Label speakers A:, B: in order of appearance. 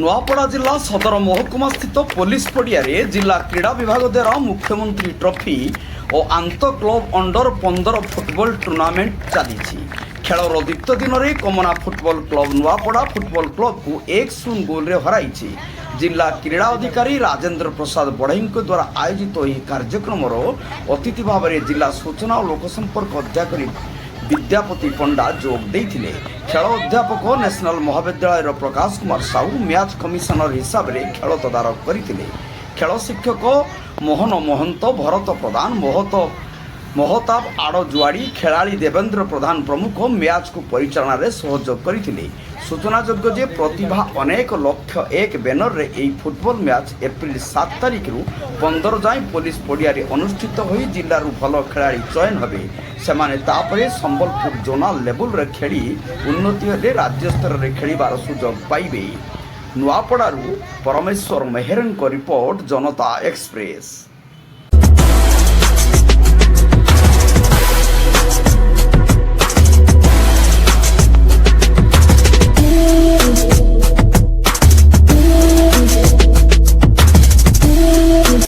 A: नुआपड़ा जिला सदर महकुमा स्थित पुलिस पड़िया जिला क्रीड़ा विभाग द्वारा मुख्यमंत्री ट्रॉफी और आंत क्लब अंडर 15 फुटबॉल टूर्नामेंट चली खेलर द्वितीय दिन में कमना football club Nuapada football club को 1-0 गोल हराई जिला क्रीड़ा अधिकारी राजेंद्र प्रसाद बढ़ई द्वारा आयोजित यह कार्यक्रम अतिथि भाव में जिला सूचना और लोकसंपर्क अधिकारी विद्यापति पंडा जोग देते खेल अध्यापक नेशनल महाविद्यालय प्रकाश कुमार साहू मैच कमिशनर हिसाब से खेल तदारख करते खेल शिक्षक मोहन महंत भरत प्रधान महताब आड़ जुआड़ी खेलाड़ी देवेंद्र प्रधान प्रमुख मैच को परिचालन में सहयोग करते सूचनाजोग्य जे प्रतिभा अनेक लक्ष्य एक बैनर रे यह फुटबॉल मैच एप्रिल 7 तारिख रु 15 जाए पुलिस पड़िया अनुष्ठित हो जिलू भल खेलाड़ी चयन हे से संबलपुर जोनाल लेवल रे खेली उन्नति राज्य स्तर में खेलिबार सुजोग पाइबे। नुआपड़ारू परमेश्वर मेहरन को रिपोर्ट जनता एक्सप्रेस।